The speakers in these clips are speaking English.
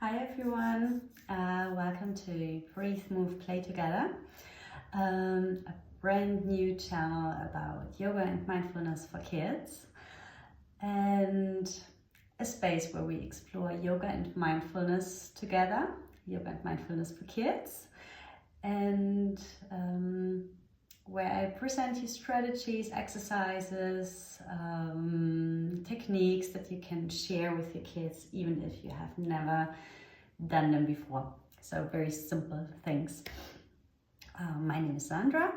Hi everyone, welcome to Breathe.Move.Play.Together, a brand new channel about yoga and mindfulness for kids, and a space where we explore yoga and mindfulness together, yoga and mindfulness for kids, and where I present you strategies, exercises, techniques that you can share with your kids, even if you have never done them before. So very simple things. My name is Sandra.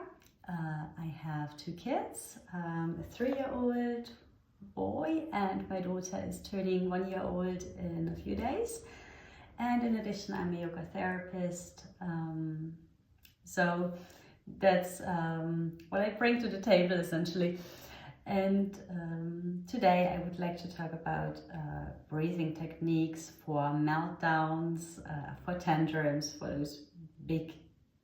I have two kids, a 3-year-old boy, and my daughter is turning 1 year old in a few days. And in addition, I'm a yoga therapist. So that's what I bring to the table essentially. And today I would like to talk about breathing techniques for meltdowns, for tantrums, for those big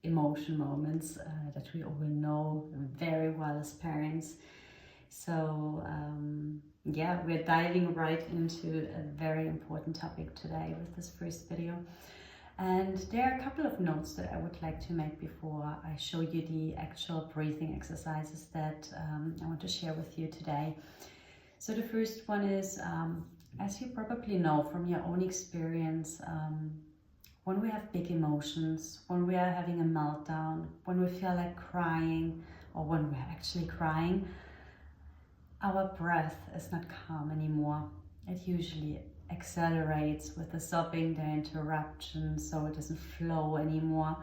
emotion moments that we all know very well as parents. So yeah, we're diving right into a very important topic today with this first video. And there are a couple of notes that I would like to make before I show you the actual breathing exercises that I want to share with you today. So the first one is, as you probably know from your own experience, when we have big emotions, when we are having a meltdown, when we feel like crying, or when we're actually crying, our breath is not calm anymore. It usually accelerates with the sobbing, the interruption, so it doesn't flow anymore.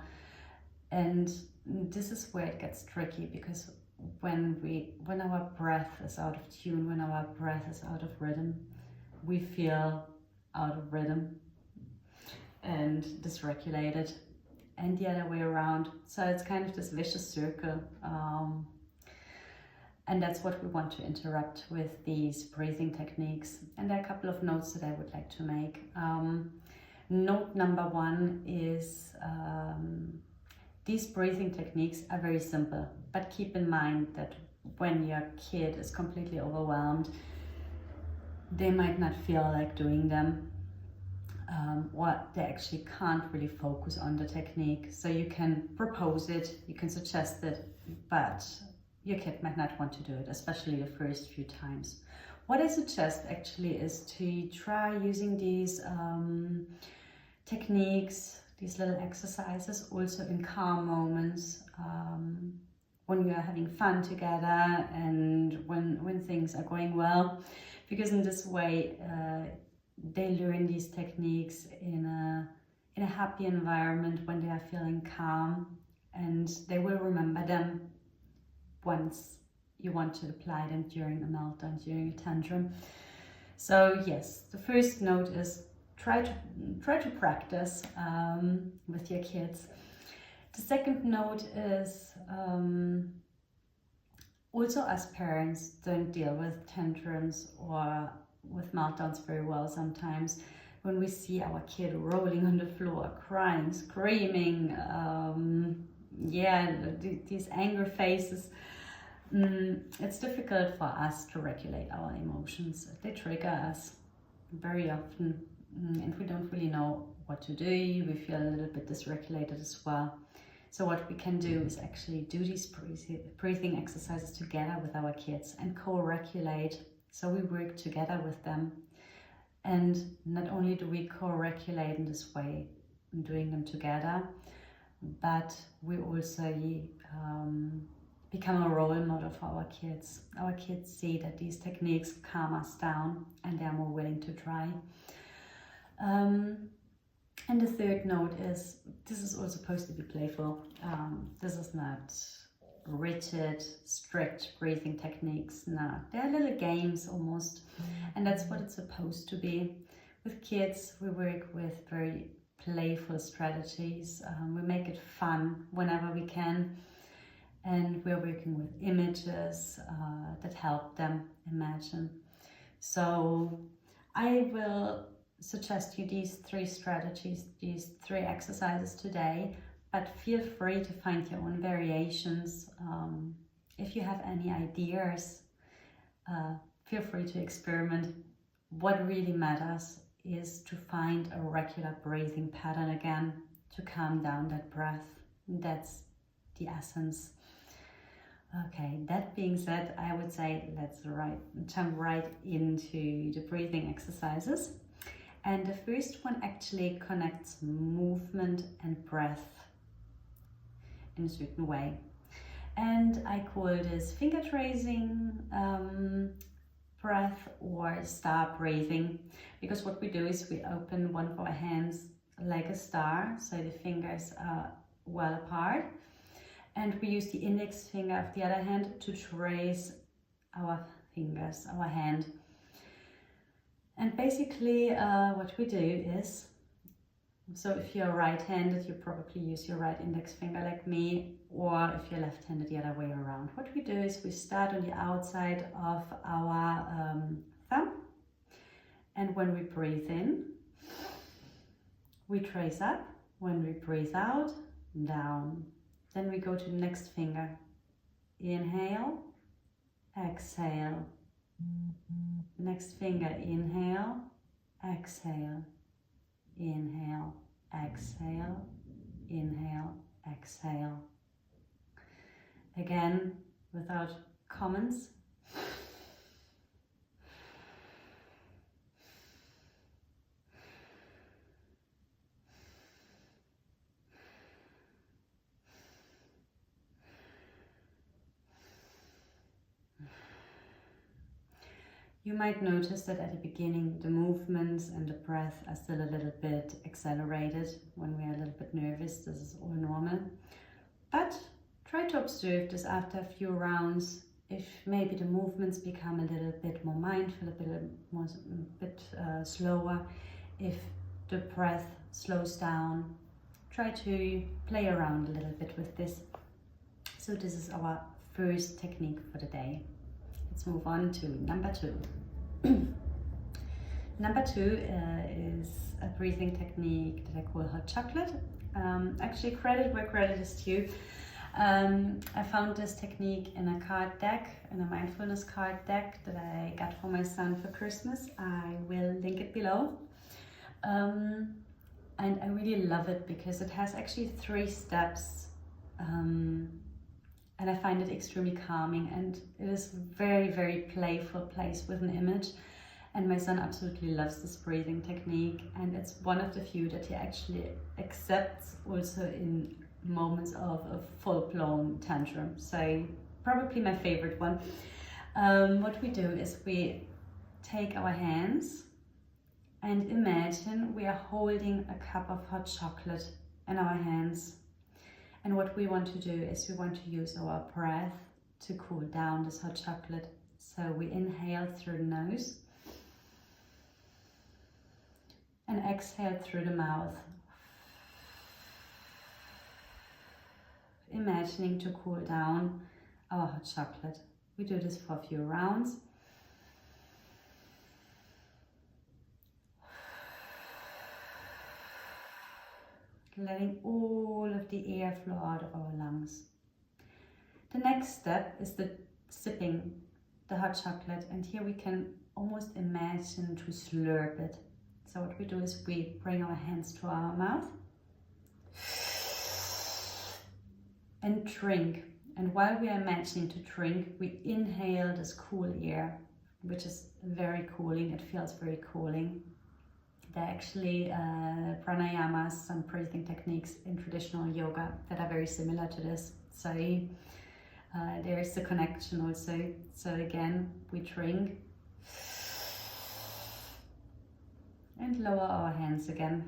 And this is where it gets tricky, because when our breath is out of tune, when our breath is out of rhythm, we feel out of rhythm and dysregulated, and the other way around. So it's kind of this vicious circle. And that's what we want to interrupt with these breathing techniques. And there are a couple of notes that I would like to make. Note number one is these breathing techniques are very simple, but keep in mind that when your kid is completely overwhelmed, they might not feel like doing them, or they actually can't really focus on the technique. So you can propose it, you can suggest it, but your kid might not want to do it, especially the first few times. What I suggest actually is to try using these techniques, these little exercises, also in calm moments, when you are having fun together and when things are going well, because in this way they learn these techniques in a happy environment, when they are feeling calm, and they will remember them once you want to apply them during a meltdown, during a tantrum. So yes, the first note is try to practice with your kids. The second note is also, as parents, don't deal with tantrums or with meltdowns very well sometimes. When we see our kid rolling on the floor, crying, screaming, these anger faces, it's difficult for us to regulate our emotions. They trigger us very often, and we don't really know what to do. We feel a little bit dysregulated as well. So what we can do is actually do these breathing exercises together with our kids and co-regulate. So we work together with them. And not only do we co-regulate in this way, doing them together, but we also become a role model for our kids. Our kids see that these techniques calm us down, and they're more willing to try. And the third note is, this is all supposed to be playful. This is not rigid, strict breathing techniques. No, they're little games almost, and that's what it's supposed to be. With kids, we work with very playful strategies. We make it fun whenever we can. And we're working with images that help them imagine. So I will suggest you these 3 strategies, these 3 exercises today, but feel free to find your own variations. If you have any ideas, feel free to experiment. What really matters is to find a regular breathing pattern again, to calm down that breath. That's the essence. Okay, that being said, I would say let's jump right into the breathing exercises. And the first one actually connects movement and breath in a certain way. And I call this finger tracing breath or star breathing, because what we do is we open one of our hands like a star, so the fingers are well apart, and we use the index finger of the other hand to trace our fingers, our hand. And basically what we do is, so if you're right-handed, you probably use your right index finger like me, or if you're left-handed, the other way around. What we do is we start on the outside of our thumb, and when we breathe in, we trace up. When we breathe out, down. Then we go to the next finger. Inhale, exhale. Next finger, inhale, exhale. Inhale, exhale, inhale, exhale. Again, without comments. You might notice that at the beginning the movements and the breath are still a little bit accelerated when we are a little bit nervous. This is all normal. But try to observe this after a few rounds. If maybe the movements become a little bit more mindful, a bit slower, if the breath slows down, try to play around a little bit with this. So this is our first technique for the day. Let's move on to number 2. Number 2 is a breathing technique that I call hot chocolate. Actually, credit where credit is due. I found this technique in a card deck, in a mindfulness card deck that I got for my son for Christmas. I will link it below. And I really love it because it has actually 3 steps. And I find it extremely calming, and it is very, very playful, placed with an image. And my son absolutely loves this breathing technique, and it's one of the few that he actually accepts also in moments of a full-blown tantrum. So probably my favorite one. What we do is we take our hands and imagine we are holding a cup of hot chocolate in our hands. And what we want to do is we want to use our breath to cool down this hot chocolate. So we inhale through the nose and exhale through the mouth, imagining to cool down our hot chocolate. We do this for a few rounds. Letting all of the air flow out of our lungs. The next step is the sipping the hot chocolate, and here we can almost imagine to slurp it. So what we do is we bring our hands to our mouth and drink. And while we are imagining to drink, we inhale this cool air, which is very cooling. It feels very cooling. There are actually pranayamas, some breathing techniques in traditional yoga that are very similar to this. So there is the connection also. So again, we drink and lower our hands again.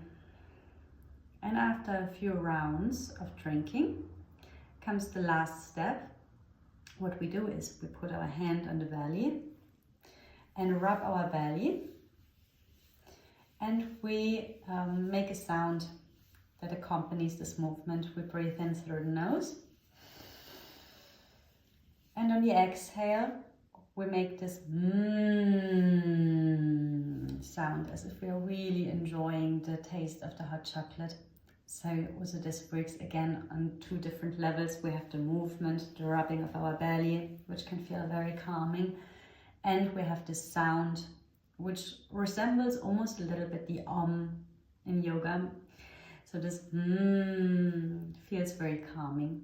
And after a few rounds of drinking comes the last step. What we do is we put our hand on the belly and rub our belly. And we make a sound that accompanies this movement. We breathe in through the nose. And on the exhale, we make this sound as if we are really enjoying the taste of the hot chocolate. So also this works again on 2 different levels. We have the movement, the rubbing of our belly, which can feel very calming. And we have the sound, which resembles almost a little bit the in yoga. So this feels very calming.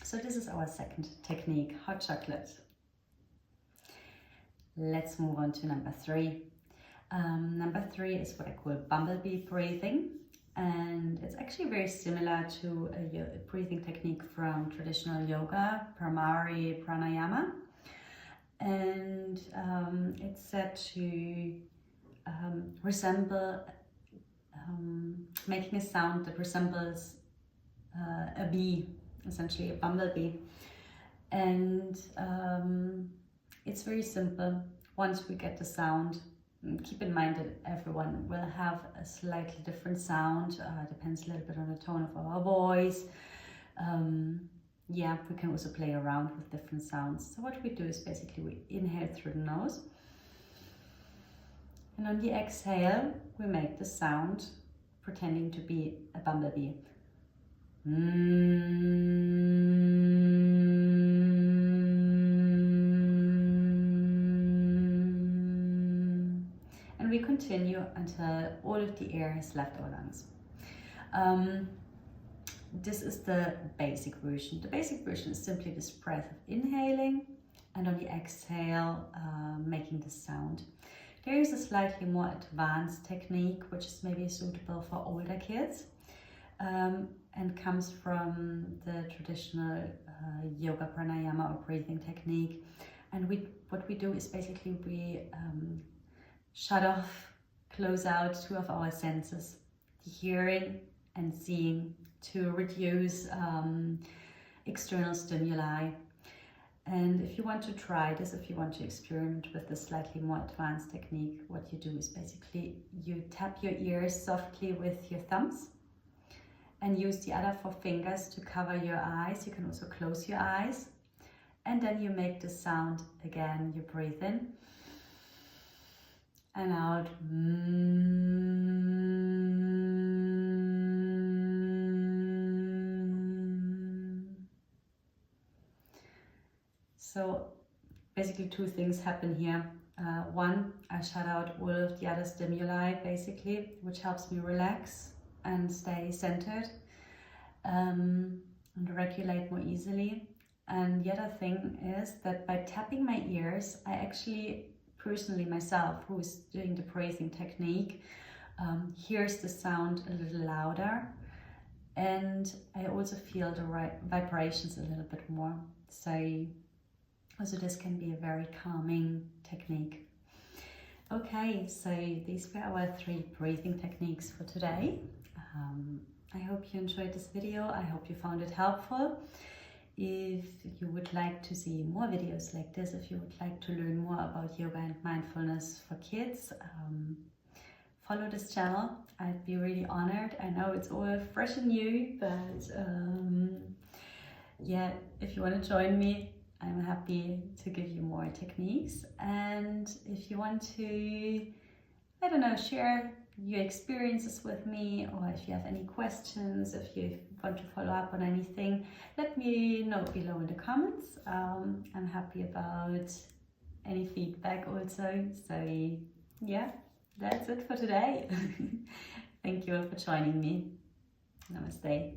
So this is our second technique, hot chocolate. Let's move on to number 3. Number 3 is what I call bumblebee breathing. And it's actually very similar to a breathing technique from traditional yoga, Pramari Pranayama. And it's said to resemble, making a sound that resembles a bee, essentially a bumblebee. And it's very simple. Once we get the sound, keep in mind that everyone will have a slightly different sound, depends a little bit on the tone of our voice. Yeah, we can also play around with different sounds. So what we do is basically we inhale through the nose, and on the exhale we make the sound pretending to be a bumblebee. And we continue until all of the air has left our lungs. This is the basic version. The basic version is simply this breath of inhaling, and on the exhale, making the sound. There is a slightly more advanced technique, which is maybe suitable for older kids, and comes from the traditional yoga pranayama or breathing technique. And what we do is basically we shut off, close out 2 of our senses, the hearing and seeing, to reduce external stimuli. And if you want to try this, if you want to experiment with this slightly more advanced technique, what you do is basically you tap your ears softly with your thumbs and use the other 4 fingers to cover your eyes. You can also close your eyes, and then you make the sound again. You breathe in and out. So basically 2 things happen here. One, I shut out all of the other stimuli basically, which helps me relax and stay centered and regulate more easily. And the other thing is that by tapping my ears, I actually personally myself, who is doing the breathing technique, hears the sound a little louder, and I also feel the vibrations a little bit more. So also this can be a very calming technique. Okay, so these were our 3 breathing techniques for today. I hope you enjoyed this video. I hope you found it helpful. If you would like to see more videos like this, if you would like to learn more about yoga and mindfulness for kids, follow this channel. I'd be really honored. I know it's all fresh and new, but yeah, if you want to join me, I'm happy to give you more techniques. And if you want to, I don't know, share your experiences with me, or if you have any questions, if you want to follow up on anything, let me know below in the comments. I'm happy about any feedback also. So yeah, that's it for today. Thank you all for joining me. Namaste.